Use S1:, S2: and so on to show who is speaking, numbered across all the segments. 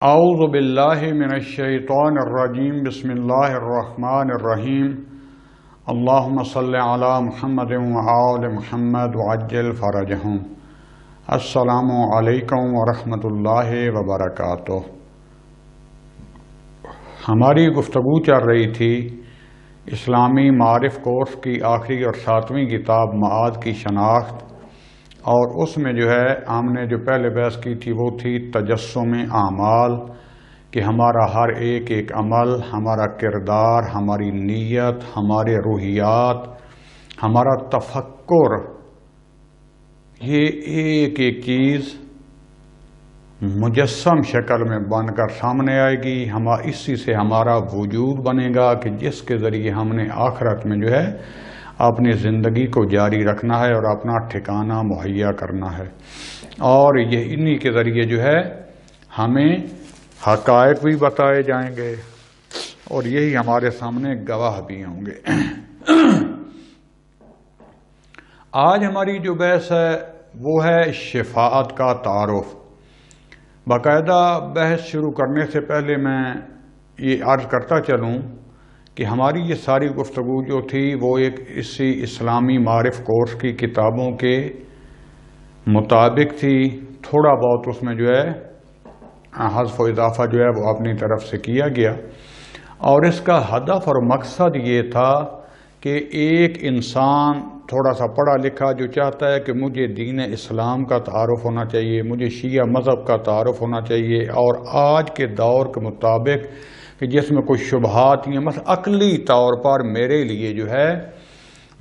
S1: اعوذ باللہ من الشیطان الرجیم بسم اللہ الرحمن الرحیم اللہم صلی علی محمد وآل محمد وعجل فرجہم۔ السلام علیکم ورحمۃ اللہ وبرکاتہ۔ ہماری گفتگو چل رہی تھی اسلامی معارف کورس کی آخری اور 7ویں کتاب معاد کی شناخت، اور اس میں ہم نے جو پہلے بحث کی تھی وہ تھی تجسم اعمال، کہ ہمارا ہر ایک عمل، ہمارا کردار، ہماری نیت، ہمارے روحیات، ہمارا تفکر، یہ ایک چیز مجسم شکل میں بن کر سامنے آئے گی۔ اسی سے ہمارا وجود بنے گا کہ جس کے ذریعے ہم نے آخرت میں اپنی زندگی کو جاری رکھنا ہے اور اپنا ٹھکانہ مہیا کرنا ہے، اور یہ انہی کے ذریعے ہمیں حقائق بھی بتائے جائیں گے اور یہی ہمارے سامنے گواہ بھی ہوں گے۔ آج ہماری جو بحث ہے وہ ہے شفاعت کا تعارف۔ باقاعدہ بحث شروع کرنے سے پہلے میں یہ عرض کرتا چلوں کہ ہماری یہ ساری گفتگو جو تھی وہ ایک اسی اسلامی معارف کورس کی کتابوں کے مطابق تھی۔ تھوڑا بہت اس میں حذف و اضافہ وہ اپنی طرف سے کیا گیا، اور اس کا ہدف اور مقصد یہ تھا کہ ایک انسان تھوڑا سا پڑھا لکھا جو چاہتا ہے کہ مجھے دین اسلام کا تعارف ہونا چاہیے، مجھے شیعہ مذہب کا تعارف ہونا چاہیے، اور آج کے دور کے مطابق کہ جس میں کوئی شبہات ہیں، مثلا عقلی طور پر میرے لیے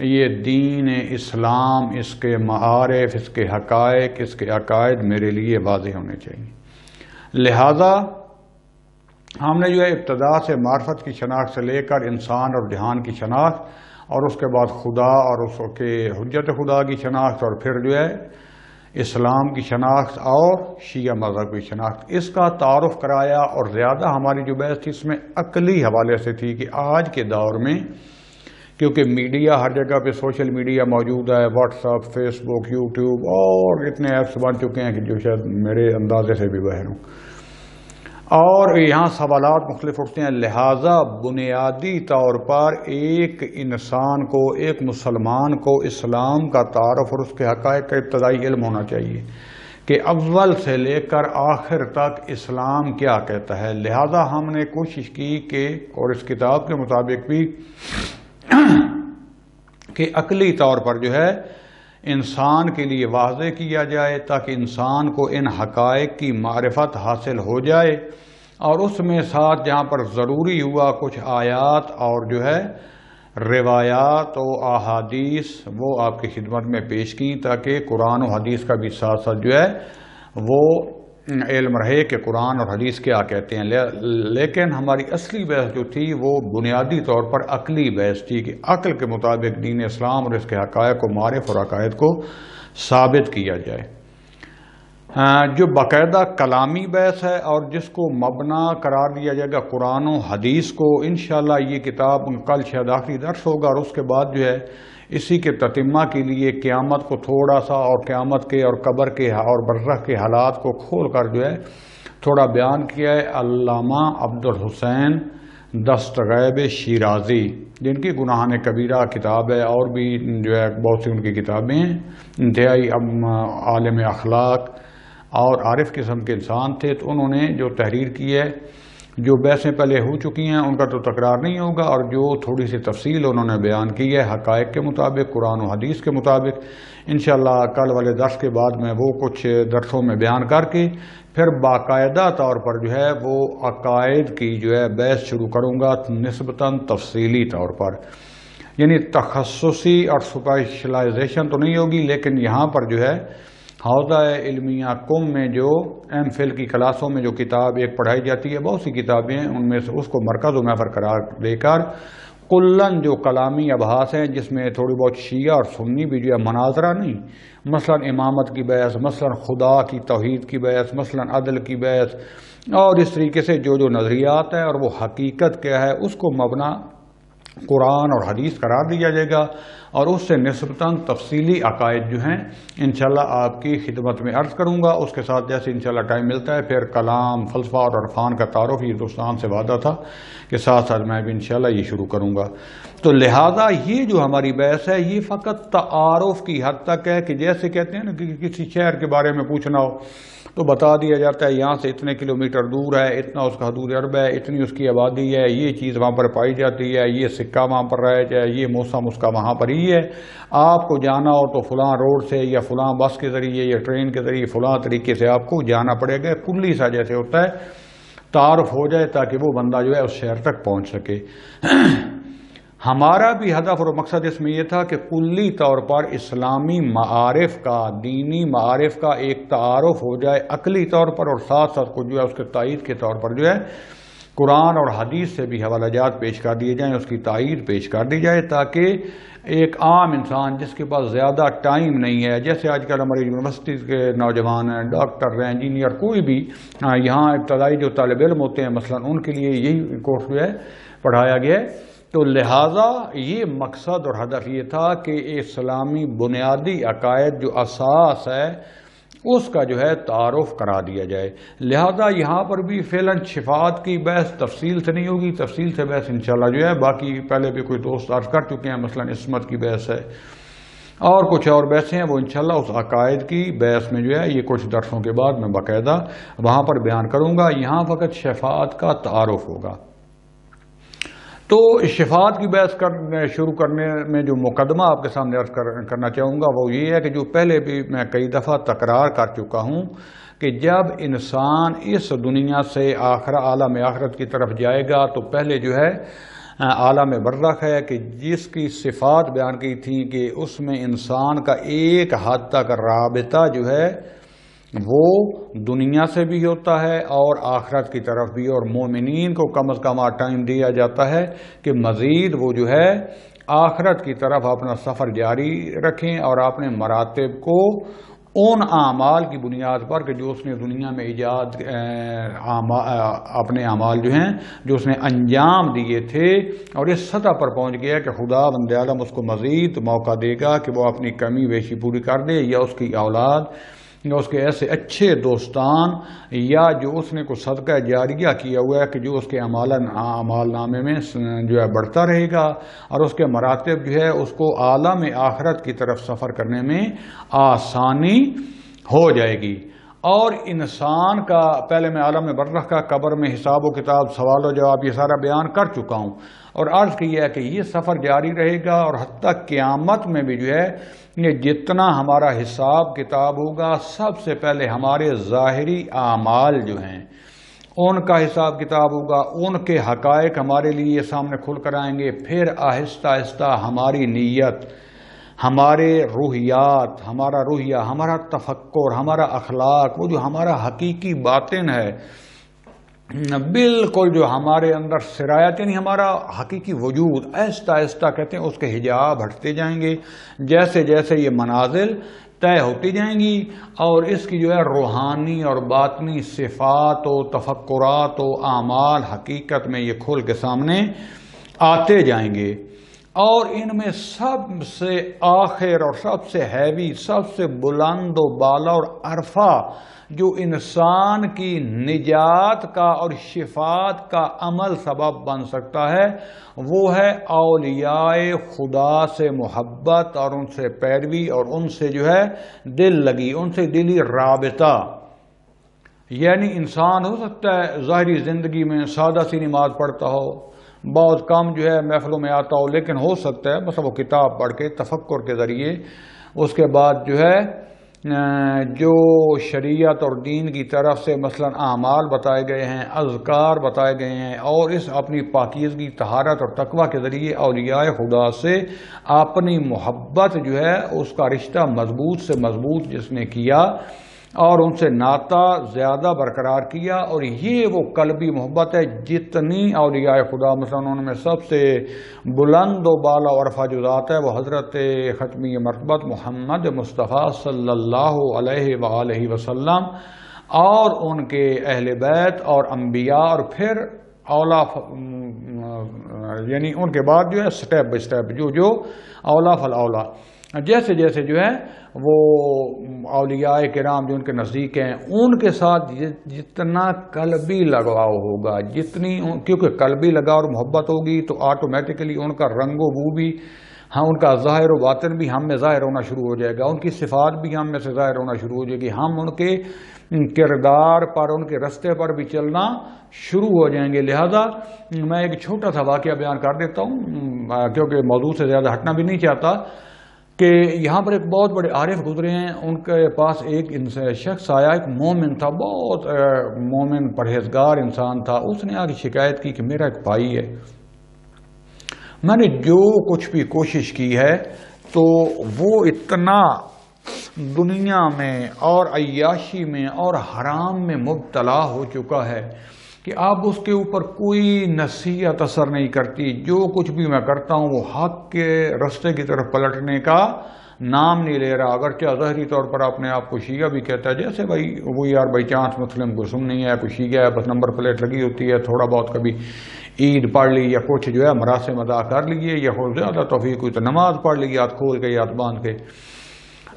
S1: یہ دین اسلام، اس کے معارف، اس کے حقائق، اس کے عقائد میرے لیے واضح ہونے چاہیے۔ لہذا ہم نے ابتدا سے معرفت کی شناخت سے لے کر انسان اور جہان کی شناخت، اور اس کے بعد خدا اور اس کے حجت خدا کی شناخت، اور پھر اسلام کی شناخت اور شیعہ مذہب کی شناخت، اس کا تعارف کرایا۔ اور زیادہ ہماری جو بحث تھی اس میں عقلی حوالے سے تھی کہ آج کے دور میں کیونکہ میڈیا ہر جگہ پہ سوشل میڈیا موجود ہے، واٹس ایپ، فیس بک، یوٹیوب، اور اتنے ایپس بن چکے ہیں کہ جو شاید میرے اندازے سے بھی باہر ہوں، اور یہاں سوالات مختلف اٹھتے ہیں۔ لہٰذا بنیادی طور پر ایک انسان کو، ایک مسلمان کو اسلام کا تعارف اور اس کے حقائق کا ابتدائی علم ہونا چاہیے کہ اول سے لے کر آخر تک اسلام کیا کہتا ہے۔ لہٰذا ہم نے کوشش کی کہ، اور اس کتاب کے مطابق بھی، کہ عقلی طور پر انسان کے لیے واضح کیا جائے تاکہ انسان کو ان حقائق کی معرفت حاصل ہو جائے، اور اس میں ساتھ جہاں پر ضروری ہوا کچھ آیات اور روایات و احادیث وہ آپ کی خدمت میں پیش کی، تاکہ قرآن و حدیث کا بھی ساتھ ساتھ وہ علم رہے کہ قرآن اور حدیث کیا کہتے ہیں۔ لیکن ہماری اصلی بحث جو تھی وہ بنیادی طور پر عقلی بحث تھی کہ عقل کے مطابق دین اسلام اور اس کے حقائق و معارف اور عقائد کو ثابت کیا جائے۔ جو باقاعدہ کلامی بحث ہے اور جس کو مبنا قرار دیا جائے گا قرآن و حدیث کو، انشاءاللہ یہ کتاب کل شاید آخری درس ہوگا، اور اس کے بعد اسی کے تتمہ کے لیے قیامت کو تھوڑا سا، اور قیامت کے اور قبر کے اور برزخ کے حالات کو کھول کر تھوڑا بیان کیا ہے علامہ عبدالحسین دستغیب شیرازی، جن کی گناہان کبیرہ کتاب ہے، اور بھی بہت سی ان کی کتابیں ہیں۔ انتہائی عالم اخلاق اور عارف قسم کے انسان تھے، تو انہوں نے جو تحریر کی ہے، جو بحثیں پہلے ہو چکی ہیں ان کا تو تکرار نہیں ہوگا، اور جو تھوڑی سی تفصیل انہوں نے بیان کی ہے حقائق کے مطابق، قرآن و حدیث کے مطابق، انشاءاللہ کل والے درس کے بعد میں وہ کچھ درسوں میں بیان کر کے پھر باقاعدہ طور پر وہ عقائد کی بحث شروع کروں گا نسبتاً تفصیلی طور پر، یعنی تخصصی اور سپیشلائزیشن تو نہیں ہوگی، لیکن یہاں پر حوزہ علمیہ کم میں جو ایم فل کی کلاسوں میں جو کتاب ایک پڑھائی جاتی ہے، بہت سی کتابیں ہیں، ان میں سے اس کو مرکز و محور قرار دے کر کلن جو کلامی ابحاث ہیں، جس میں تھوڑی بہت شیعہ اور سنی بھی مناظرہ نہیں، مثلا امامت کی بحث، مثلا خدا کی توحید کی بحث، مثلا عدل کی بحث، اور اس طریقے سے جو نظریات ہیں اور وہ حقیقت کیا ہے اس کو مبنا قرآن اور حدیث قرار دیا جائے گا، اور اس سے نسبتاً تفصیلی عقائد جو ہیں انشاءاللہ آپ کی خدمت میں عرض کروں گا۔ اس کے ساتھ جیسے انشاءاللہ ٹائم ملتا ہے پھر کلام، فلسفہ اور عرفان کا تعارف، یہ دوستان سے وعدہ تھا کہ ساتھ ساتھ میں بھی انشاءاللہ یہ شروع کروں گا۔ تو لہٰذا یہ جو ہماری بحث ہے یہ فقط تعارف کی حد تک ہے، کہ جیسے کہتے ہیں نا کہ کسی شہر کے بارے میں پوچھنا ہو تو بتا دیا جاتا ہے یہاں سے اتنے کلومیٹر دور ہے، اتنا اس کا حدود عرب ہے، اتنی اس کی آبادی ہے، یہ چیز وہاں پر پائی جاتی ہے، یہ سکہ وہاں پر رہا جائے، یہ موسم اس کا وہاں پر ہی ہے۔ آپ کو جانا ہو تو فلاں روڈ سے یا فلاں بس کے ذریعے یا ٹرین کے ذریعے فلاں طریقے سے آپ کو جانا پڑے گا، کلی سا جیسے ہوتا ہے تعارف ہو جائے تاکہ وہ بندہ جو ہے اس شہر تک پہنچ سکے۔ ہمارا بھی ہدف اور مقصد اس میں یہ تھا کہ کلی طور پر اسلامی معارف کا، دینی معارف کا ایک تعارف ہو جائے عقلی طور پر، اور ساتھ ساتھ کچھ جو ہے اس کے تائید کے طور پر جو ہے قرآن اور حدیث سے بھی حوالہ جات پیش کر دیے جائیں، اس کی تائید پیش کر دی جائے، تاکہ ایک عام انسان جس کے پاس زیادہ ٹائم نہیں ہے، جیسے آج کل ہماری یونیورسٹی کے نوجوان ہیں، ڈاکٹر ہیں، انجینئر، کوئی بھی یہاں ابتدائی جو طالب علم ہوتے ہیں مثلا ان کے لیے یہی کورس جو ہے پڑھایا گیا ہے۔ تو لہٰذا یہ مقصد اور ہدف یہ تھا کہ اسلامی بنیادی عقائد جو اساس ہے اس کا جو ہے تعارف کرا دیا جائے۔ لہذا یہاں پر بھی فعلاً شفاعت کی بحث تفصیل سے نہیں ہوگی، تفصیل سے بحث انشاءاللہ جو ہے باقی پہلے بھی کوئی دوست عرض کر چکے ہیں، مثلا عصمت کی بحث ہے اور کچھ اور بحثیں ہیں، وہ انشاءاللہ اس عقائد کی بحث میں جو ہے یہ کچھ درسوں کے بعد میں باقاعدہ وہاں پر بیان کروں گا۔ یہاں فقط شفاعت کا تعارف ہوگا۔ تو شفاعت کی بحث شروع کرنے میں جو مقدمہ آپ کے سامنے عرض کرنا چاہوں گا وہ یہ ہے کہ جو پہلے بھی میں کئی دفعہ تکرار کر چکا ہوں کہ جب انسان اس دنیا سے عالم آخرت کی طرف جائے گا تو پہلے جو ہے عالم برزخ ہے کہ جس کی صفات بیان کی تھی کہ اس میں انسان کا ایک حد تک رابطہ جو ہے وہ دنیا سے بھی ہوتا ہے اور آخرت کی طرف بھی، اور مومنین کو کم از کم ٹائم دیا جاتا ہے کہ مزید وہ جو ہے آخرت کی طرف اپنا سفر جاری رکھیں اور اپنے مراتب کو ان اعمال کی بنیاد پر کہ جو اس نے دنیا میں اپنے اعمال جو ہیں جو اس نے انجام دیے تھے اور اس سطح پر پہنچ گیا کہ خدا بند عالم اس کو مزید موقع دے گا کہ وہ اپنی کمی بیشی پوری کر دے، یا اس کی اولاد یا اس کے ایسے اچھے دوستان، یا جو اس نے کوئی صدقہ جاریہ کیا ہوا ہے کہ جو اس کے اعمال نامے میں جو ہے بڑھتا رہے گا، اور اس کے مراتب جو ہے اس کو عالم آخرت کی طرف سفر کرنے میں آسانی ہو جائے گی۔ اور انسان کا پہلے میں عالم برزخ کا، قبر میں حساب و کتاب، سوال و جواب، یہ سارا بیان کر چکا ہوں، اور عرض کیا ہے کہ یہ سفر جاری رہے گا، اور حتیٰ قیامت میں بھی جو ہے یہ جتنا ہمارا حساب کتاب ہوگا سب سے پہلے ہمارے ظاہری اعمال جو ہیں ان کا حساب کتاب ہوگا، ان کے حقائق ہمارے لیے سامنے کھل کر آئیں گے، پھر آہستہ آہستہ ہماری نیت، ہمارے روحیات، ہمارا روحیہ، ہمارا تفکر، ہمارا اخلاق، وہ جو ہمارا حقیقی باطن ہے بالکل جو ہمارے اندر سرایت، یعنی ہمارا حقیقی وجود آہستہ آہستہ کہتے ہیں اس کے حجاب ہٹتے جائیں گے، جیسے جیسے یہ منازل طے ہوتی جائیں گی، اور اس کی جو ہے روحانی اور باطنی صفات و تفکرات و اعمال حقیقت میں یہ کھول کے سامنے آتے جائیں گے۔ اور ان میں سب سے آخر اور سب سے ہیوی، سب سے بلند و بالا اور عرفہ جو انسان کی نجات کا اور شفاعت کا عمل سبب بن سکتا ہے وہ ہے اولیاء خدا سے محبت اور ان سے پیروی اور ان سے جو ہے دل لگی، ان سے دلی رابطہ۔ یعنی انسان ہو سکتا ہے ظاہری زندگی میں سادہ سی نماز پڑھتا ہو، بہت کم جو ہے محفلوں میں آتا ہو، لیکن ہو سکتا ہے بس وہ کتاب پڑھ کے تفکر کے ذریعے اس کے بعد جو ہے جو شریعت اور دین کی طرف سے مثلا اعمال بتائے گئے ہیں، اذکار بتائے گئے ہیں، اور اس اپنی پاکیزگی، طہارت اور تقوی کے ذریعے اولیاء خدا سے اپنی محبت جو ہے اس کا رشتہ مضبوط سے مضبوط جس نے کیا اور ان سے ناطہ زیادہ برقرار کیا، اور یہ وہ قلبی محبت ہے جتنی اولیاء خدا مثلا ان میں سب سے بلند و بالا عرفہ جو ذات ہے وہ حضرت ختمی مرتبت محمد مصطفیٰ صلی اللہ علیہ وآلہ وسلم اور ان کے اہل بیت اور انبیاء اور پھر اولا یعنی ان کے بعد جو ہے سٹیپ بائی سٹیپ جو اولا فالاولا، جیسے جیسے جو ہے وہ اولیاء کرام جو ان کے نزدیک ہیں ان کے ساتھ جتنا قلبی لگاؤ ہوگا، کیونکہ قلبی لگاؤ اور محبت ہوگی تو آٹومیٹکلی ان کا رنگ و بو بھی، ہاں ان کا ظاہر و باطن بھی ہم میں ظاہر ہونا شروع ہو جائے گا، ان کی صفات بھی ہم میں سے ظاہر ہونا شروع ہو جائے گی، ہم ان کے کردار پر، ان کے رستے پر بھی چلنا شروع ہو جائیں گے۔ لہذا میں ایک چھوٹا سا واقعہ بیان کر دیتا ہوں، کیونکہ موضوع سے زیادہ ہٹنا بھی نہیں چاہتا، کہ یہاں پر ایک بہت بڑے عارف گزرے ہیں، ان کے پاس ایک شخص آیا، ایک مومن تھا، بہت مومن پرہیزگار انسان تھا۔ اس نے آ کے شکایت کی کہ میرا ایک بھائی ہے، میں نے جو کچھ بھی کوشش کی ہے تو وہ اتنا دنیا میں اور عیاشی میں اور حرام میں مبتلا ہو چکا ہے کہ اب اس کے اوپر کوئی نصیحت اثر نہیں کرتی، جو کچھ بھی میں کرتا ہوں وہ حق کے رستے کی طرف پلٹنے کا نام نہیں لے رہا، اگرچہ ظاہری طور پر اپنے آپ کو شیعہ بھی کہتا ہے، جیسے بھائی وہ یار بائی چانس مسلم کو سن نہیں ہے، کوئی شیعہ ہے، بس نمبر پلیٹ لگی ہوتی ہے، تھوڑا بہت کبھی عید پڑھ لی یا کچھ جو ہے مراسم ادا کر لیے، یا ہو زیادہ توفیق ہوئی تو نماز پڑھ لی یاد کھول کے یاد باندھ کے،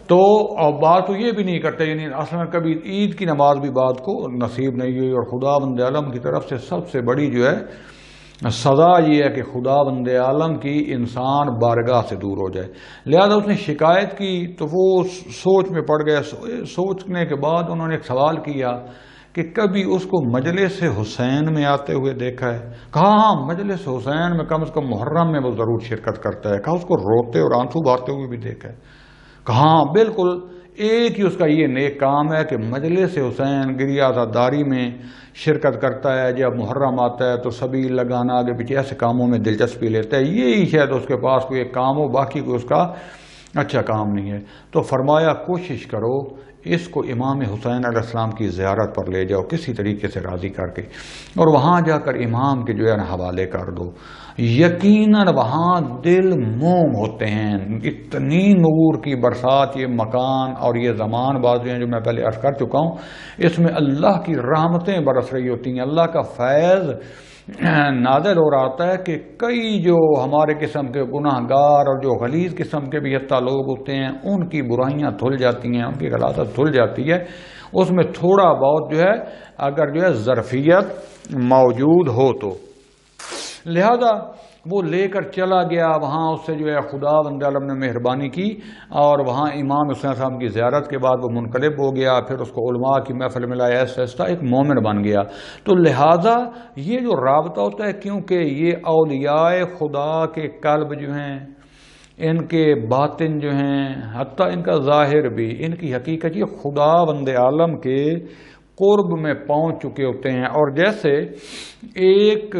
S1: تو اور بات تو یہ بھی نہیں کرتے، یعنی اصل میں کبھی عید کی نماز بھی بات کو نصیب نہیں ہوئی، اور خدا بند عالم کی طرف سے سب سے بڑی جو ہے سزا یہ ہے کہ خدا بند عالم کی انسان بارگاہ سے دور ہو جائے۔ لہذا اس نے شکایت کی تو وہ سوچ میں پڑ گئے، سوچنے کے بعد انہوں نے ایک سوال کیا کہ کبھی اس کو مجلس حسین میں آتے ہوئے دیکھا ہے؟ کہا ہاں مجلس حسین میں کم از کم محرم میں وہ ضرور شرکت کرتا ہے۔ کہا اس کو روتے اور آنسو بہاتے ہوئے بھی دیکھا ہے؟ کہا ہاں بالکل، ایک ہی اس کا یہ نیک کام ہے کہ مجلس حسین گریہ عزاداری میں شرکت کرتا ہے، جب محرم آتا ہے تو سبیل لگانا آگے پیچھے ایسے کاموں میں دلچسپی لیتا ہے، یہی شاید اس کے پاس کوئی ایک کام ہو، باقی کوئی اس کا اچھا کام نہیں ہے۔ تو فرمایا کوشش کرو اس کو امام حسین علیہ السلام کی زیارت پر لے جاؤ کسی طریقے سے راضی کر کے، اور وہاں جا کر امام کے جو ہے حوالے کر دو، یقیناً وہاں دل موم ہوتے ہیں، اتنی نور کی برسات یہ مکان اور یہ زمان بازو ہیں جو میں پہلے عرض کر چکا ہوں، اس میں اللہ کی رحمتیں برس رہی ہوتی ہیں، اللہ کا فیض نازل ہو رہا ہوتا ہے کہ کئی جو ہمارے قسم کے گناہ گار اور جو غلیظ قسم کے بھی حتیٰ لوگ ہوتے ہیں ان کی برائیاں دھل جاتی ہیں، ان کی غلاظت دھل جاتی ہے، اس میں تھوڑا بہت جو ہے اگر جو ہے ظرفیت موجود ہو تو۔ لہذا وہ لے کر چلا گیا وہاں، اس سے جو ہے خدا بند عالم نے مہربانی کی، اور وہاں امام حسین صاحب کی زیارت کے بعد وہ منقلب ہو گیا، پھر اس کو علماء کی محفل میں لایا، ایسا ایسا ایک مومن بن گیا۔ تو لہذا یہ جو رابطہ ہوتا ہے، کیونکہ یہ اولیاء خدا کے قلب جو ہیں، ان کے باطن جو ہیں، حتیٰ ان کا ظاہر بھی، ان کی حقیقت یہ خدا بند عالم کے قرب میں پہنچ چکے ہوتے ہیں، اور جیسے ایک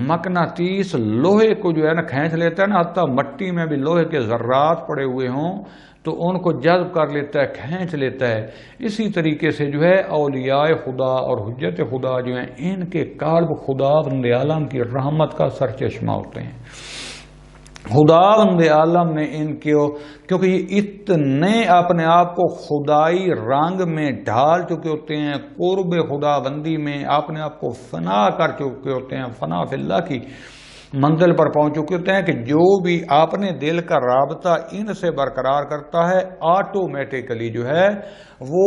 S1: مقناطیس لوہے کو جو ہے نا کھینچ لیتا ہے نا، حتیٰ مٹی میں بھی لوہے کے ذرات پڑے ہوئے ہوں تو ان کو جذب کر لیتا ہے، کھینچ لیتا ہے، اسی طریقے سے جو ہے اولیاء خدا اور حجت خدا جو ہیں ان کے قلب خدا بند عالم کی رحمت کا سرچشمہ ہوتے ہیں۔ خدا بند عالم نے ان کو، کیونکہ یہ اتنے اپنے آپ کو خدائی رنگ میں ڈھال چکے ہوتے ہیں، قرب خدا بندی میں اپنے آپ کو فنا کر چکے ہوتے ہیں، فنا فی اللہ کی منزل پر پہنچ چکے ہوتے ہیں کہ جو بھی اپنے دل کا رابطہ ان سے برقرار کرتا ہے آٹومیٹکلی جو ہے وہ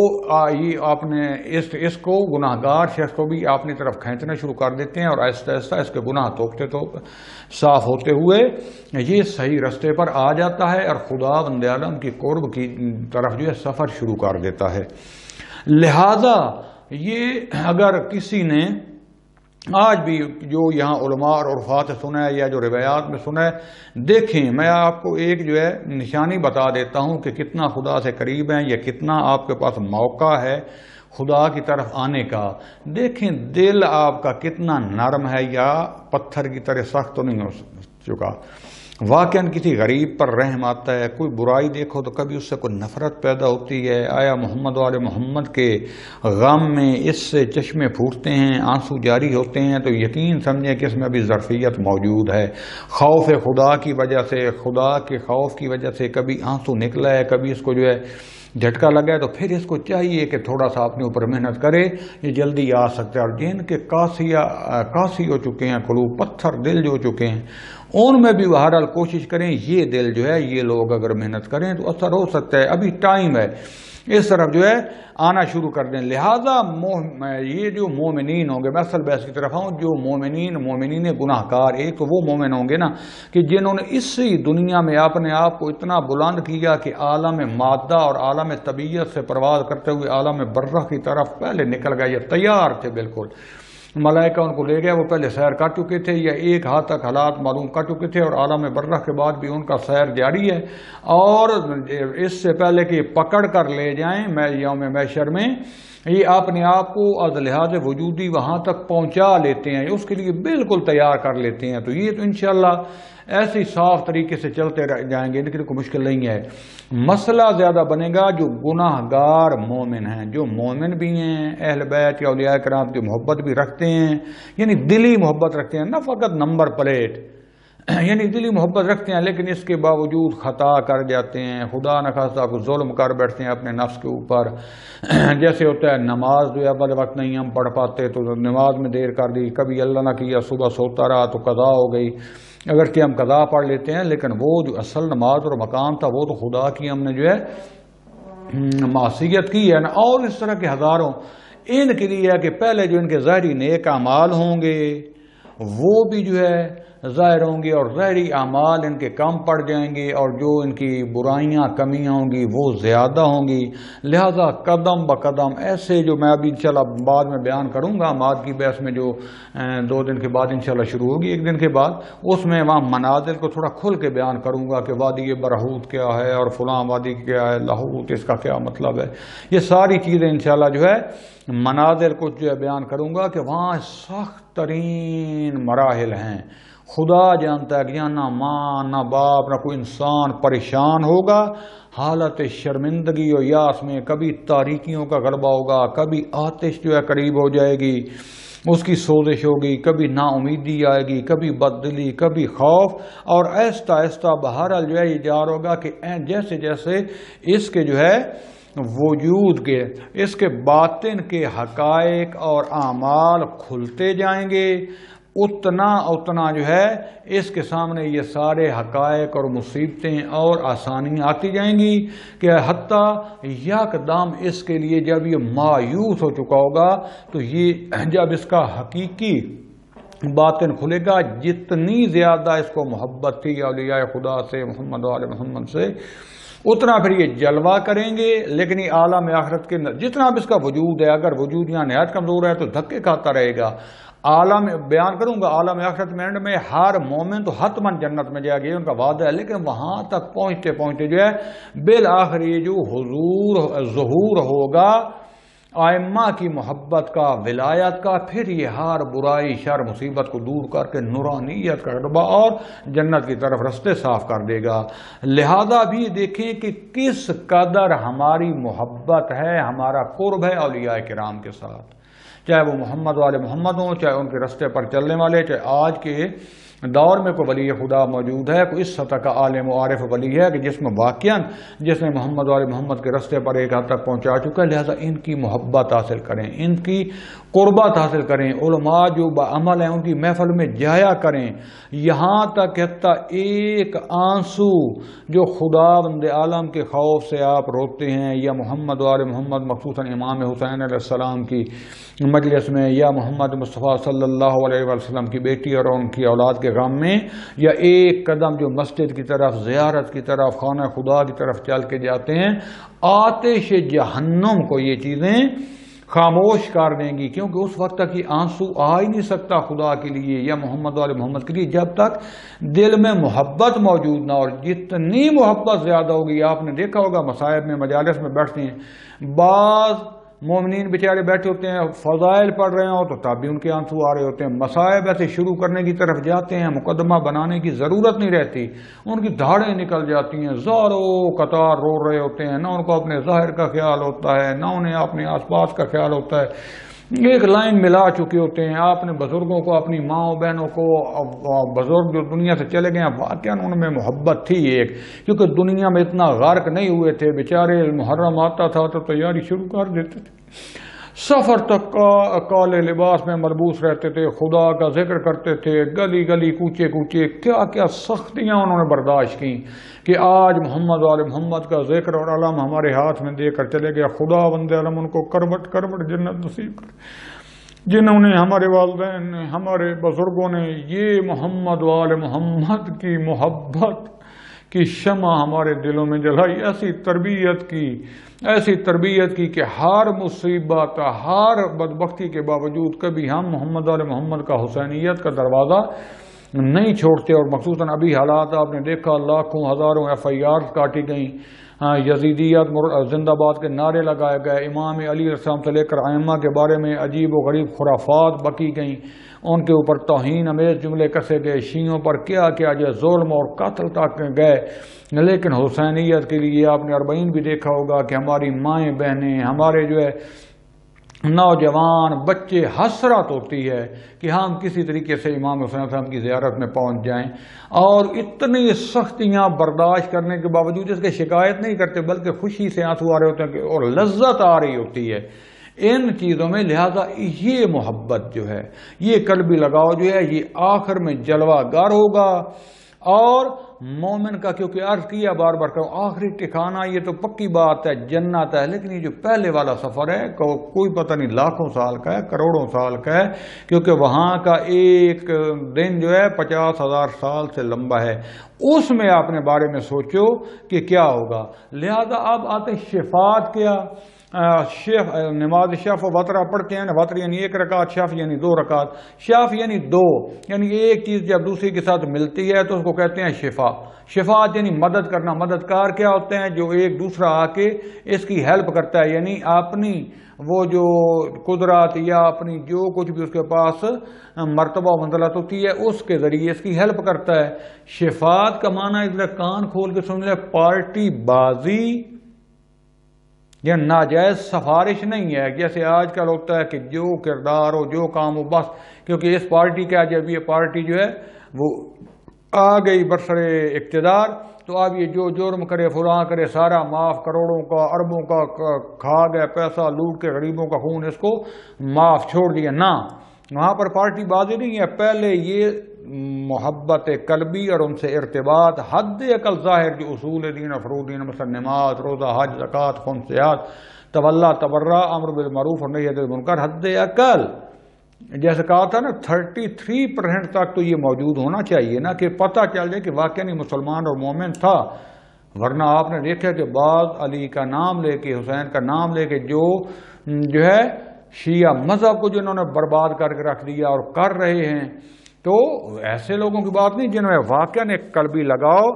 S1: اپنے اس کو گناہ گار شخص کو بھی اپنی طرف کھینچنا شروع کر دیتے ہیں، اور آہستہ آہستہ اس کے گناہ توپتے صاف ہوتے ہوئے یہ صحیح رستے پر آ جاتا ہے، اور خدا بند عالم کی قرب کی طرف جو ہے سفر شروع کر دیتا ہے۔ لہذا یہ اگر کسی نے آج بھی جو یہاں علماء اور عرفات سنا ہے یا جو روایات میں سنا ہے، دیکھیں میں آپ کو ایک جو ہے نشانی بتا دیتا ہوں کہ کتنا خدا سے قریب ہیں یا کتنا آپ کے پاس موقع ہے خدا کی طرف آنے کا۔ دیکھیں دل آپ کا کتنا نرم ہے، یا پتھر کی طرح سخت تو نہیں ہو چکا۔ واقعاً کسی غریب پر رحم آتا ہے، کوئی برائی دیکھو تو کبھی اس سے کوئی نفرت پیدا ہوتی ہے، آیا محمد والے محمد کے غم میں اس سے چشمے پھوٹتے ہیں، آنسو جاری ہوتے ہیں، تو یقین سمجھیں کہ اس میں بھی ظرفیت موجود ہے۔ خوف خدا کی وجہ سے، خدا کے خوف کی وجہ سے کبھی آنسو نکلا ہے، کبھی اس کو جو ہے جھٹکا لگا ہے تو پھر اس کو چاہیے کہ تھوڑا سا اپنے اوپر محنت کرے، یہ جلدی آ سکتا ہے۔ اور جن کے قاسی ہو چکے ہیں، قلوب پتھر دل جو ہو چکے ہیں، ان میں بھی بہرحال کوشش کریں، یہ دل جو ہے یہ لوگ اگر محنت کریں تو اثر ہو سکتا ہے، ابھی ٹائم ہے، اس طرف جو ہے آنا شروع کر دیں۔ لہذا یہ جو مومنین ہوں گے، میں اصل بحث کی طرف آؤں، جو مومنین گناہ کار، ایک تو وہ مومن ہوں گے نا کہ جنہوں نے اسی دنیا میں اپنے آپ کو اتنا بلند کیا کہ عالم مادہ اور عالم طبیعت سے پرواز کرتے ہوئے عالم برزخ کی طرف پہلے نکل گئے، یہ تیار تھے بالکل، ملائکہ ان کو لے گیا، وہ پہلے سیر کر چکے تھے یا ایک ہاتھ تک حالات معلوم کر چکے تھے، اور عالم برزخ کے بعد بھی ان کا سیر جاری ہے، اور اس سے پہلے کہ پکڑ کر لے جائیں یوم محشر میں، یہ اپنے آپ کو از لحاظ وجودی وہاں تک پہنچا لیتے ہیں، اس کے لیے بالکل تیار کر لیتے ہیں۔ تو یہ تو انشاءاللہ ایسے صاف طریقے سے چلتے جائیں گے، لیکن کوئی مشکل نہیں ہے۔ مسئلہ زیادہ بنے گا جو گناہ گار مومن ہیں، جو مومن بھی ہیں، اہل بیت یا اولیاء کرام کی محبت بھی رکھتے ہیں، یعنی دلی محبت رکھتے ہیں، نہ فقط نمبر پلیٹ، یعنی دلی محبت رکھتے ہیں لیکن اس کے باوجود خطا کر جاتے ہیں، خدا نخواستہ کو ظلم کر بیٹھتے ہیں اپنے نفس کے اوپر۔ جیسے ہوتا ہے نماز جو ہے بل وقت نہیں ہم پڑھ پاتے تو نماز میں دیر کر دی، کبھی اللہ نہ کیا صبح سوتا رہا تو قضا ہو گئی، اگر کہ ہم قضا پڑھ لیتے ہیں لیکن وہ جو اصل نماز اور مقام تھا وہ تو خدا کی ہم نے جو ہے معصیت کی ہے نا۔ اور اس طرح کے ہزاروں، ان کے لیے ہے کہ پہلے جو ان کے ظاہری نیک اعمال ہوں گے وہ بھی جو ہے ظاہر ہوں گے، اور ظاہری اعمال ان کے کم پڑ جائیں گے، اور جو ان کی برائیاں کمیاں ہوں گی وہ زیادہ ہوں گی۔ لہذا قدم بقدم ایسے، جو میں ابھی انشاءاللہ بعد میں بیان کروں گا، ماد کی بحث میں جو 2 دن کے بعد انشاءاللہ شروع ہوگی، 1 دن کے بعد، اس میں وہاں منازل کو تھوڑا کھل کے بیان کروں گا کہ وادی برہوت کیا ہے اور فلاں وادی کیا ہے، لاہوت اس کا کیا مطلب ہے، یہ ساری چیزیں انشاءاللہ جو ہے منازل کو جو ہے بیان کروں گا کہ وہاں سخت ترین مراحل ہیں۔ خدا جانتا ہے کہ یہاں نہ ماں نہ باپ نہ کوئی انسان پریشان ہوگا، حالت شرمندگی اور یاس میں کبھی تاریکیوں کا غلبہ ہوگا، کبھی آتش جو ہے قریب ہو جائے گی، اس کی سوزش ہوگی، کبھی نا امیدی آئے گی، کبھی بددلی، کبھی خوف، اور آہستہ آہستہ بہرحال جو ہے یہ جار ہوگا کہ جیسے جیسے اس کے جو ہے وجود کے، اس کے باطن کے حقائق اور اعمال کھلتے جائیں گے، اتنا جو ہے اس کے سامنے یہ سارے حقائق اور مصیبتیں اور آسانیاں آتی جائیں گی کہ حتیٰ یکدم اس کے لیے جب یہ مایوس ہو چکا ہوگا تو یہ جب اس کا حقیقی باطن کھلے گا، جتنی زیادہ اس کو محبت تھی اولیاء خدا سے، محمد وآل محمد سے، اتنا پھر یہ جلوہ کریں گے، لیکن یہ عالم آخرت کے جتنا بھی اس کا وجود ہے، اگر وجود یہاں نہایت کمزور ہے تو دھکے کھاتا رہے گا۔ عالم بیان کروں گا، عالم آخرت میں اینڈ میں ہر مومن تو حتماً جنت میں جائے گا، یہ ان کا وعدہ ہے، لیکن وہاں تک پہنچتے پہنچتے جو ہے بالآخر یہ جو ظہور ہوگا ائمہ کی محبت کا، ولایت کا، پھر یہ ہر برائی شر مصیبت کو دور کر کے نورانیت کا رتبہ اور جنت کی طرف رستے صاف کر دے گا۔ لہذا بھی دیکھیں کہ کس قدر ہماری محبت ہے، ہمارا قرب ہے اولیاء کرام کے ساتھ، چاہے وہ محمد والے محمد ہوں، چاہے ان کے رستے پر چلنے والے، چاہے آج کے دور میں کوئی ولی خدا موجود ہے، کوئی اس سطح کا عالم و عارف ولی ہے کہ جس میں واقعاً جس نے محمد والے محمد کے رستے پر ایک حد تک پہنچا چکا ہے، لہذا ان کی محبت حاصل کریں، ان کی قربت حاصل کریں، علماء جو بعمل ہیں ان کی محفل میں جایا کریں، یہاں تک حتیٰ ایک آنسو جو خدا بند عالم کے خوف سے آپ روتے ہیں، یا محمد والے محمد مخصوصاً امام حسین علیہ السلام کی مجلس میں، یا محمد مصطفیٰ صلی اللہ علیہ وسلم کی بیٹی اور ان کی اولاد کے غم میں، یا ایک قدم جو مسجد کی طرف، زیارت کی طرف، خانہ خدا کی طرف چل کے جاتے ہیں، آتش جہنم کو یہ چیزیں خاموش کر دیں گی، کیونکہ اس وقت تک یہ آنسو آ ہی نہیں سکتا خدا کے لیے یا محمد والے محمد کے لیے جب تک دل میں محبت موجود نہ ہو۔ اور جتنی محبت زیادہ ہوگی، آپ نے دیکھا ہوگا مصائب میں مجالس میں بیٹھتے ہیں، بعض مومنین بیچارے بیٹھے ہوتے ہیں، فضائل پڑھ رہے ہوں تو تب بھی ان کے آنسو آ رہے ہوتے ہیں، مصائب ایسے شروع کرنے کی طرف جاتے ہیں، مقدمہ بنانے کی ضرورت نہیں رہتی، ان کی دھاڑیں نکل جاتی ہیں، زاروں قطار رو رہے ہوتے ہیں، نہ ان کو اپنے ظاہر کا خیال ہوتا ہے، نہ انہیں اپنے آس پاس کا خیال ہوتا ہے، ایک لائن ملا چکے ہوتے ہیں. آپ نے بزرگوں کو، اپنی ماں بہنوں کو، بزرگ جو دنیا سے چلے گئے ہیں واقعا ان میں محبت تھی ایک، کیونکہ دنیا میں اتنا غرق نہیں ہوئے تھے بیچارے. محرم آتا تھا تو تیاری شروع کر دیتے تھے، سفر تک کالے لباس میں ملبوس رہتے تھے، خدا کا ذکر کرتے تھے، گلی گلی کوچے کوچے کیا کیا سختیاں انہوں نے برداشت کی کہ آج محمد وال محمد کا ذکر اور علم ہمارے ہاتھ میں دے کر چلے گیا. خدا بند علم ان کو کربٹ کربٹ جنت نصیب کر. جنہوں نے، ہمارے والدین نے، ہمارے بزرگوں نے یہ محمد وال محمد کی محبت کی شمع ہمارے دلوں میں جلائی، ایسی تربیت کی کہ ہر مصیبت، ہر بدبختی کے باوجود کبھی ہم محمد وال محمد کا حسینیت کا دروازہ نہیں چھوڑتے. اور مخصوصاً ابھی حالات آپ نے دیکھا، لاکھوں ہزاروں FIRs کاٹی گئیں، یزیدیت زندہ باد کے نعرے لگائے گئے، امام علی علیہ السلام سے لے کر ائمہ کے بارے میں عجیب و غریب خرافات بکی گئیں، ان کے اوپر توہین امیز جملے کسے گئے، شیعوں پر کیا کیا جو ظلم اور قتل تک گئے. لیکن حسینیت کے لیے آپ نے 40 بھی دیکھا ہوگا کہ ہماری مائیں بہنیں، ہمارے جو ہے نوجوان بچے حسرت ہوتی ہے کہ ہم کسی طریقے سے امام حسین علیہ السلام کی زیارت میں پہنچ جائیں. اور اتنی سختیاں برداشت کرنے کے باوجود اس کے شکایت نہیں کرتے، بلکہ خوشی سے آنسو آ رہے ہوتے ہیں اور لذت آ رہی ہوتی ہے ان چیزوں میں. لہذا یہ محبت جو ہے، یہ قلبی لگاؤ جو ہے، یہ آخر میں جلوہ گر ہوگا. اور مومن کا، کیونکہ عرض کیا بار بار کروں، آخری ٹھکانہ یہ تو پکی بات ہے جنت ہے، لیکن یہ جو پہلے والا سفر ہے کوئی پتہ نہیں لاکھوں سال کا ہے، کروڑوں سال کا ہے، کیونکہ وہاں کا ایک دن جو ہے 50,000 سال سے لمبا ہے. اس میں آپ نے بارے میں سوچو کہ کیا ہوگا. لہذا اب آتے شفاعت کیا. نماز شف و وطرہ پڑھتے ہیں، وطر یعنی 1 رکعت، شف یعنی 2 رکعت. شف یعنی 2، یعنی ایک چیز جب دوسری کے ساتھ ملتی ہے تو اس کو کہتے ہیں شفا. شفاعت یعنی مدد کرنا. مددگار کیا ہوتے ہیں؟ جو ایک دوسرا آ کے اس کی ہیلپ کرتا ہے، یعنی اپنی وہ جو قدرت یا اپنی جو کچھ بھی اس کے پاس مرتبہ و منزلت ہوتی ہے اس کے ذریعے اس کی ہیلپ کرتا ہے. شفاعت کا معنی ادھر کان کھول کے سن لے، پارٹی بازی یا ناجائز سفارش نہیں ہے جیسے آج کل ہوتا ہے کہ جو کردار ہو، جو کام ہو، بس کیونکہ اس پارٹی کا جب یہ پارٹی جو ہے وہ آ گئی برسر اقتدار تو اب یہ جو جرم کرے، فلاں کرے، سارا معاف، کروڑوں کا، اربوں کا کھا گئے پیسہ، لوٹ کے غریبوں کا خون، اس کو معاف چھوڑ دیا. نہ، وہاں پر پارٹی بازی نہیں ہے. پہلے یہ محبت قلبی اور ان سے ارتباط، حد عقل ظاہر جو اصول دین و فروض دین، مثلا نماز، روزہ، حج، زکوٰۃ، خمسیات، تولا، تبرہ، امر بالمعروف اور نہی عن المنکر، حد عقل جیسے کہا تھا نا 33% تک تو یہ موجود ہونا چاہیے نا، کہ پتہ چل جائے کہ واقعی مسلمان اور مومن تھا. ورنہ آپ نے دیکھا کہ بعض علی کا نام لے کے، حسین کا نام لے کے جو ہے شیعہ مذہب کو جنہوں نے برباد کر کے رکھ دیا اور کر رہے ہیں، تو ایسے لوگوں کی بات نہیں جنہوں نے واقعا ایک قلبی لگاؤ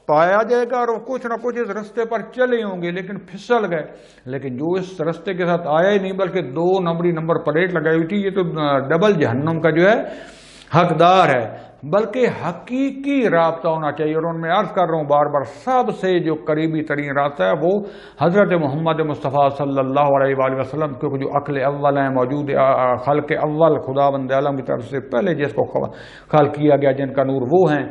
S1: پایا جائے گا اور کچھ نہ کچھ اس رستے پر چلے ہوں گے لیکن پھسل گئے. لیکن جو اس رستے کے ساتھ آیا ہی نہیں بلکہ 2 نمبر پلیٹ لگائی ہوئی تھی، یہ تو ڈبل جہنم کا جو ہے حقدار ہے. بلکہ حقیقی رابطہ ہونا چاہیے. اور ان میں عرض کر رہا ہوں بار بار، سب سے جو قریبی ترین رابطہ ہے وہ حضرت محمد مصطفیٰ صلی اللہ علیہ وآلہ وسلم، کیونکہ جو عقل اول ہیں، موجود خلق اول خدا بند عالم کی طرف سے پہلے جس کو خلق کیا گیا، جن کا نور وہ ہیں،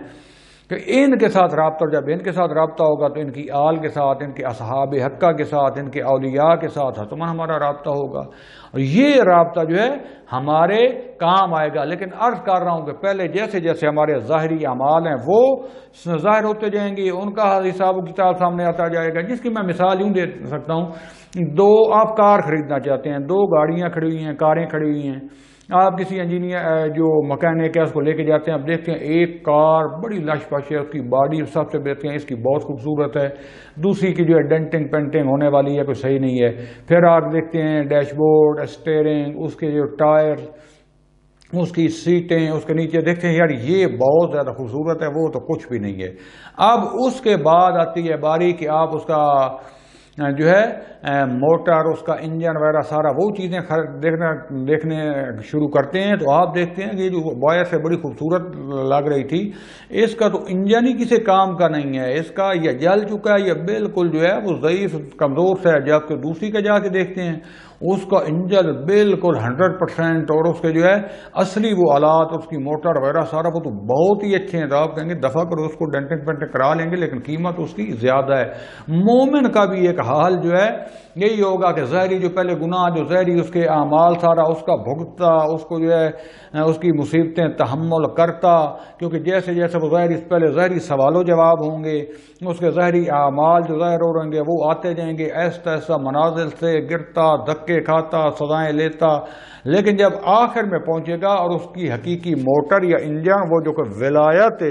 S1: کہ ان کے ساتھ رابطہ، جب ان کے ساتھ رابطہ ہوگا تو ان کی آل کے ساتھ، ان کے اصحاب حقہ کے ساتھ، ان کے اولیاء کے ساتھ حتماً ہمارا رابطہ ہوگا. اور یہ رابطہ جو ہے ہمارے کام آئے گا. لیکن عرض کر رہا ہوں کہ پہلے جیسے جیسے ہمارے ظاہری اعمال ہیں وہ ظاہر ہوتے جائیں گے، ان کا حساب و کتاب سامنے آتا جائے گا. جس کی میں مثال یوں دے سکتا ہوں، 2 آپ کار خریدنا چاہتے ہیں، 2 گاڑیاں کھڑی ہوئی ہیں، کاریں کھڑی ہوئی ہیں. آپ کسی انجینئر جو مکینک ہے اس کو لے کے جاتے ہیں، اب دیکھتے ہیں ایک کار بڑی لش پش ہے، اس کی باڈی سب سے بہترین ہے، اس کی بہت خوبصورت ہے، دوسری کی جو ہے ڈینٹنگ پینٹنگ ہونے والی ہے، کوئی صحیح نہیں ہے. پھر آپ دیکھتے ہیں ڈیش بورڈ، اسٹیئرنگ، اس کے جو ٹائر، اس کی سیٹیں، اس کے نیچے دیکھتے ہیں یار یہ بہت زیادہ خوبصورت ہے، وہ تو کچھ بھی نہیں ہے. اب اس کے بعد آتی ہے باری کہ آپ اس کا جو ہے موٹر، اس کا انجن وغیرہ سارا وہ چیزیں دیکھنے شروع کرتے ہیں. تو آپ دیکھتے ہیں کہ جو باعث سے بڑی خوبصورت لگ رہی تھی، اس کا تو انجن ہی کسی کام کا نہیں ہے، اس کا یہ جل چکا ہے، یہ بالکل جو ہے وہ ضعیف کمزور سے ہے. جبکہ دوسری کا جا کے دیکھتے ہیں اس کا انجن بالکل 100%، اور اس کے جو ہے اصلی وہ آلات، اس کی موٹر وغیرہ سارا وہ تو بہت ہی اچھے ہیں، تو آپ کہیں گے دفع کرو اس کو، ڈینٹنگ پینٹنگ کرا لیں گے، لیکن قیمت اس کی زیادہ ہے۔ مومن کا بھی ایک حال جو ہے یہی ہوگا کہ ظاہری جو پہلے گناہ جو ظاہری اس کے اعمال سارا اس کا بھگتتا، اس کو جو ہے اس کی مصیبتیں تحمل کرتا، کیونکہ جیسے جیسے وہ پہلے ظاہری سوال و جواب ہوں گے، اس کے ظاہری اعمال جو ظاہر ہو رہیں گے وہ آتے جائیں گے، ایسا ایسا منازل سے گرتا، دھکے کھاتا، سزائیں لیتا، لیکن جب آخر میں پہنچے گا اور اس کی حقیقی موٹر یا انجن وہ جو کہ ولایت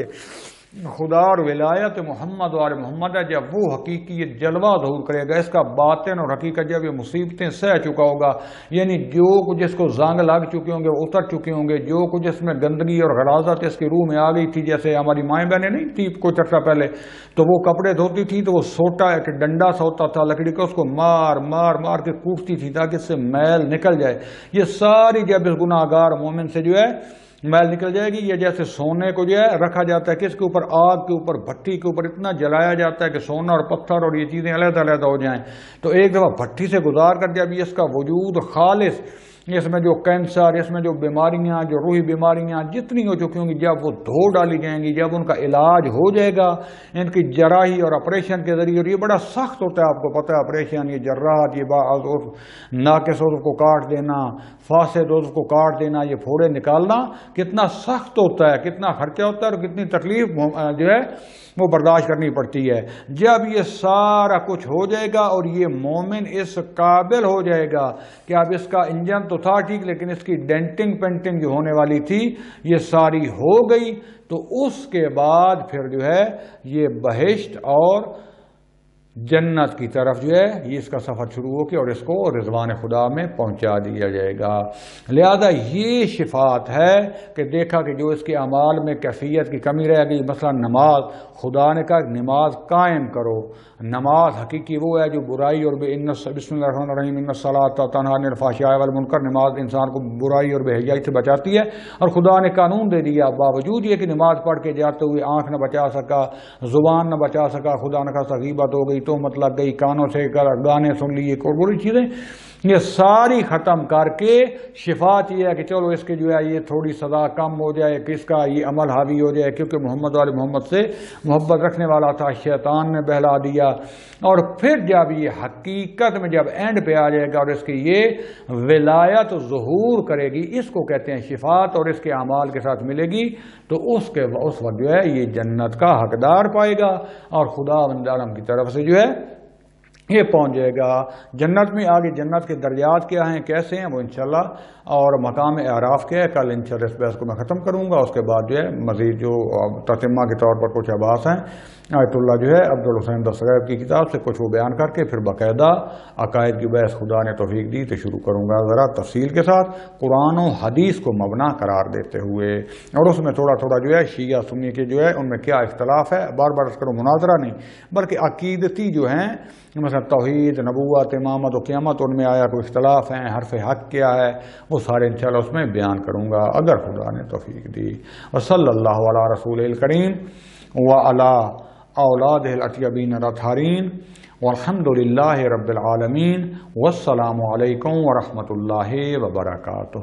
S1: خدا اور ولایت محمد وال محمد ہے، جب وہ حقیقی یہ جلوہ ظہور کرے گا، اس کا باطن اور حقیقت جب یہ مصیبتیں سہ چکا ہوگا، یعنی جو کچھ اس کو زنگ لگ چکے ہوں گے وہ اتر چکے ہوں گے، جو کچھ اس میں گندگی اور غلاظت اس کی روح میں آ گئی تھی، جیسے ہماری مائیں بہنیں نہیں تھی کچھ عرصہ پہلے تو وہ کپڑے دھوتی تھی تو وہ سوٹا ایک ڈنڈا سا ہوتا تھا لکڑی کا، اس کو مار مار مار کے کوٹتی تھی تاکہ اس سے میل نکل جائے، یہ ساری جب اس گناہ گار مومن سے جو ہے میل نکل جائے گی، یہ جیسے سونے کو جو ہے رکھا جاتا ہے کس کے اوپر، آگ کے اوپر، بھٹی کے اوپر اتنا جلایا جاتا ہے کہ سونا اور پتھر اور یہ چیزیں علیحدہ علیحدہ ہو جائیں، تو ایک دفعہ بھٹی سے گزار کر جب اس کا وجود خالص، اس میں جو کینسر، اس میں جو بیماریاں، جو روحی بیماریاں جتنی ہو چکی ہوں گی، جب وہ دھو ڈالی جائیں گی، جب ان کا علاج ہو جائے گا ان کی جراحی اور آپریشن کے ذریعے، اور یہ بڑا سخت ہوتا ہے، آپ کو پتہ ہے آپریشن، یہ جراحت، یہ ناقص عضو کو کاٹ دینا، فاسد عضو کو کاٹ دینا، یہ پھوڑے نکالنا کتنا سخت ہوتا ہے، کتنا خرچہ ہوتا ہے اور کتنی تکلیف جو ہے وہ برداشت کرنی پڑتی ہے۔ جب یہ سارا کچھ ہو جائے گا اور یہ مومن اس قابل ہو جائے گا کہ اب اس کا انجن تو تھا ٹھیک، لیکن اس کی ڈینٹنگ پینٹنگ جو ہونے والی تھی یہ ساری ہو گئی، تو اس کے بعد پھر جو ہے یہ بہشت اور جنت کی طرف جو ہے یہ اس کا سفر شروع ہو کے اور اس کو رضوان خدا میں پہنچا دیا جائے گا۔ لہذا یہ شفاعت ہے کہ دیکھا کہ جو اس کے اعمال میں کیفیت کی کمی رہ گئی، مثلا نماز، خدا نے کہا نماز قائم کرو، نماز حقیقی وہ ہے جو برائی اور بسم اللہ الرحمن الرحیم ان الصلاۃ تنہی عن الفحشاء والمنکر، نماز انسان کو برائی اور بے حیائی سے بچاتی ہے، اور خدا نے قانون دے دیا باوجود یہ کہ نماز پڑھ کے جاتے ہوئے آنکھ نہ بچا سکا، زبان نہ بچا سکا، خدا نے کہا غیبت ہو گئی، تہمت لگ گئی، کانوں سے گانے سن لیے، کوئی بری چیزیں، یہ ساری ختم کر کے شفاعت یہ ہے کہ چلو اس کے جو ہے یہ تھوڑی سزا کم ہو جائے، کس کا یہ عمل حاوی ہو جائے، کیونکہ محمد والے محمد سے محبت رکھنے والا تھا، شیطان نے بہلا دیا، اور پھر جب یہ حقیقت میں جب اینڈ پہ آ جائے گا اور اس کی یہ ولایت ظہور کرے گی، اس کو کہتے ہیں شفاعت، اور اس کے اعمال کے ساتھ ملے گی، تو اس وقت جو ہے یہ جنت کا حقدار پائے گا اور خدا بند عالم کی طرف سے جو ہے یہ پہنچ جائے گا جنت میں۔ آگے جنت کے درجات کیا ہیں، کیسے ہیں، وہ انشاءاللہ، اور مقام اعراف کیا ہے، کل انشاءاللہ اس بحث کو میں ختم کروں گا۔ اس کے بعد جو ہے مزید جو تتمہ کے طور پر کچھ آباس ہیں، آیت اللہ جو ہے عبدالحسین دستگیب کی کتاب سے کچھ وہ بیان کر کے پھر باقاعدہ عقائد کی بحث خدا نے توفیق دی تو شروع کروں گا، ذرا تفصیل کے ساتھ قرآن و حدیث کو مبنا قرار دیتے ہوئے، اور اس میں تھوڑا تھوڑا جو ہے شیعہ سنی کے جو ہے ان میں کیا اختلاف ہے، بار بار اس کرو مناظرہ نہیں بلکہ عقیدتی جو ہیں، مثلا توحید، نبوت، امامت و قیامت، ان میں آیا کوئی اختلاف ہیں، حرف حق کیا ہے، وہ سارے انشاءاللہ اس میں بیان کروں گا اگر خدا نے توفیق دی۔ وصلی اللہ علی رسول الکریم وعلی اولادہ الاطیبین الاطہرین والحمد للہ رب العالمین، والسلام علیکم ورحمۃ اللہ وبرکاتہ۔